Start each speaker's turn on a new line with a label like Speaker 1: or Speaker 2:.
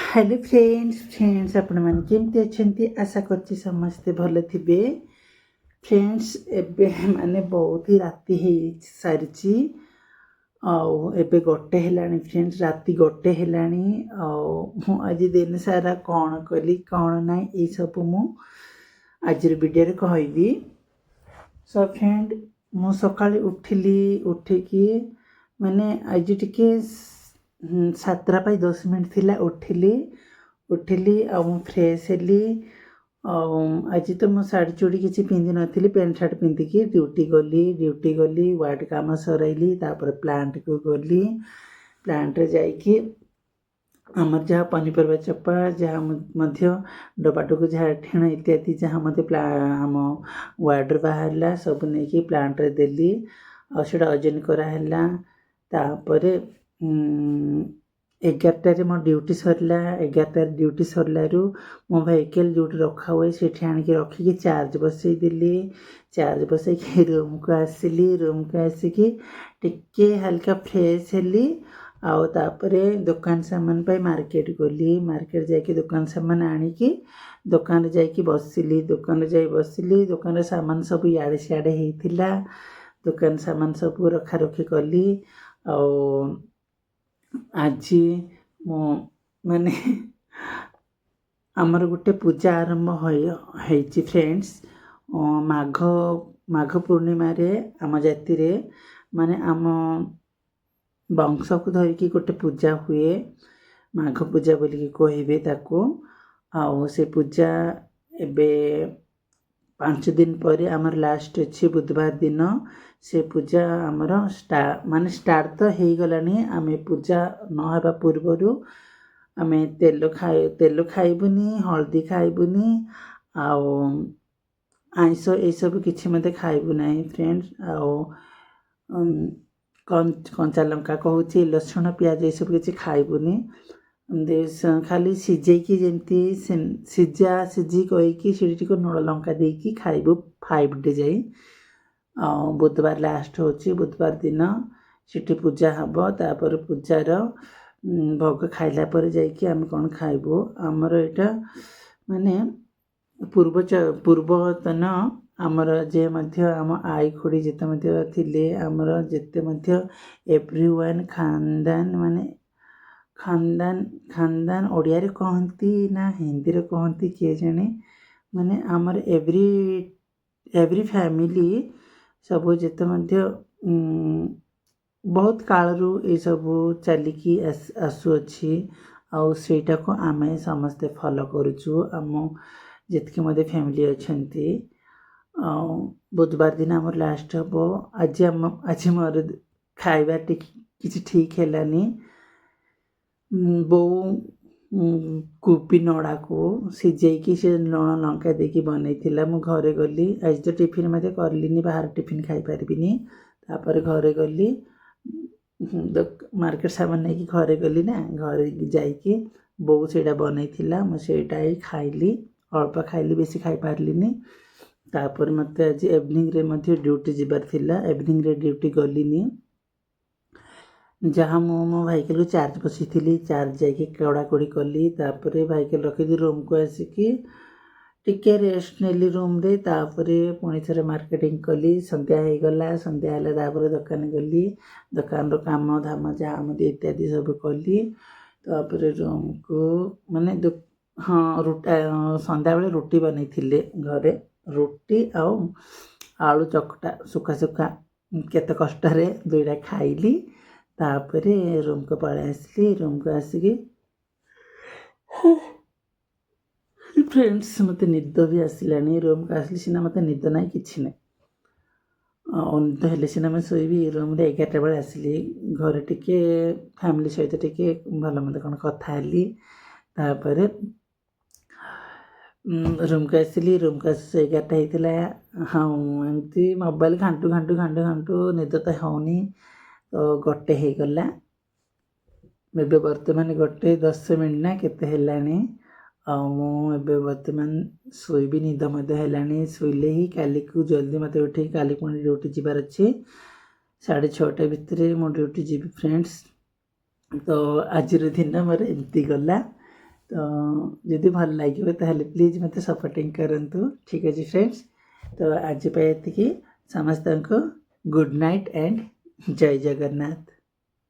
Speaker 1: Hello friends आपण मैंने केमती अच्छे आशा करছি समस्ते भल थे। फ्रेंड्स एबे माने बहुत ही राति हो सारी आबे गोटे है फ्रेंड्स राति गोटे है आज दिन सारा कौन कली कौन ना ये सब मु आज वीडियो कहबी। सो फ्रेंड मु सका उठिली उठिकी माने आज टिके 7:10 थिला उठिली आ फ्रेश हेली। आज तो मु शाढ़ी चूड़ी किसी पिंधि नी पैंट सार्ट पिंधिकी ड्यूटी गली वार्ड काम सरइली तापर प्लांट को गली। प्लांट रे जाइकी आमर जहाँ पनीपरिया चपा जहाँ डबाटुक जहाँ ठेण इत्यादि जहाँ मत आम वार्ड बाहर सब नहीं प्लांट रे देली आटा ओजन कराला। तापर 11टार मो ड्यूटी सरला 11टार ड्यूटी सरलू मो व्हीकल जो रखा हुए से आणिक रखिकी चार्ज बसईदेली। चार्ज बसईक रूम को आसिली। रूम को आसिकी टिके हल्का फ्रेश हेली। आउे दुकान सामान पे मार्केट गली। मार्केट जाकि दुकान सामान आणिकी दुकान जाकि बसिली। दुकान जाई बसिली। दुकान सामान सब इड़े सियाड़े होता। दुकान सामान सब रखा रखी कली। आज मो माने आमर गोटे पूजा आरंभ होइछि फ्रेंड्स। माघ पूर्णिमा रे आम जाति रे माने आम वंश को धरिकी गोटे पूजा हुए माघ पूजा बोलिकी कहबे ताको। से पूजा एबे 5 दिन पर आमर लास्ट अच्छी बुधवार दिन से पूजा आमर स्टार्ट तो हो गलानी। आमे पूजा नहबा पूर्वर आमे तेल खाइबुनी हल्दी खाइबुनी आइंस ये सब किसी मत खाइबु ना फ्रेंड्स। कंचा लंका कहूँ लसुण प्याज ये सब किसी खाइबुनी खाली सीझेकी जमती सीझा सीझी कहीकि सीटी लुण लंका देकी खाइबु 5 डे जाई। बुधवार लास्ट होची बुधवार दिन सीटी पूजा हम। तापर पूजार भोग खाइला पर जाइकी आम कौन खाइबु। आमर एटा माने पूर्वतन आमर जे मध्य आम आई खुड़ी जिते मध्य थिले आमर जिते मध्य एवरीवन खानदान माने खानदान ओडिया रे कहती ना हिंदी रे कहती किए जाने माने आमर एवरी फैमिली सब जिते मध्य बहुत कालरू ये सब चलिकी आसुअछि। सेटा को आमे समस्ते फॉलो करूछु। आम जितकी मध्य फैमिली अच्छी बुधवार दिन आमर लास्ट हम। आज मोर खाइबा किसी ठीक हैलानी। बो कुपी नड़ा को सीझेकी से लुण लंका देकी बनईला मु घरे गली। आज तो टिफिन मत करलिनी बाहर टिफिन खाई पारबिनी। तापर घरे गली मार्केट सामान नहीं घरे गली ना घरे जाइकी बो सेटा बनईला मुझेटा ही खाइली अल्प खाइली बेसी खाई पारलिनी। तापर मत आज इवनिंग रे मध्य ड्यूटी जीवार थिला। इवनिंग रे ड्यूटी गलिनी जहाँ मो व्हीकल को चार्ज बसी थी चार्ज जाकि कड़ाकड़ी कली। तापर व्हीकल रखी रूम को आसिकी टिके रेस्ट नेली रूम रे। तापर पुणी थे मार्केटिंग कली। संध्या हो गला। संध्या है तापर दुकान गली। दुकान रो काम धाम जहाँ मत इत्यादि सब कली। तापर रूम को माने हाँ संध्या बेले रुटी बनी घरे रुटी आलू चकटा सुखा सुखा केते कष्ट रे दुईटा खाइली। तापर रूम को पलि आसली। रूम को आसिकी फ्रेंड्स मत निद भी आसलानी। रूम को आसली सीना मत निद ना कि ना निद हेले सीना मैं शोबी। रूम रे 11टा बेले आसली घर टिके फैमिली सहित टिके भल मत कौन कथा हेली। तापर रूम को आसली। रूम को 11टा होता। हाँ एमती मोबाइल घांटू घांटू घांटू घांटू निद तो होनी तो गोटे हो गला। एबे वर्तमान 1:10 ना केते हेलानी। मुझे बर्तमान शोबी निद मत है शोले ही काली को जल्दी मत उठे काली पुणी ड्यूटी जीवार अच्छे 6:30 भितर मो ड्यूटी जी फ्रेंड्स। तो आज दिन मोर एमती गला। तो जदि भल लगे ताहले प्लीज मते सपोर्टिंग करंतु ठीक अछि फ्रेंड्स। तो आज पे एतिकी समस्त को गुड नाइट एंड जय जगन्नाथ।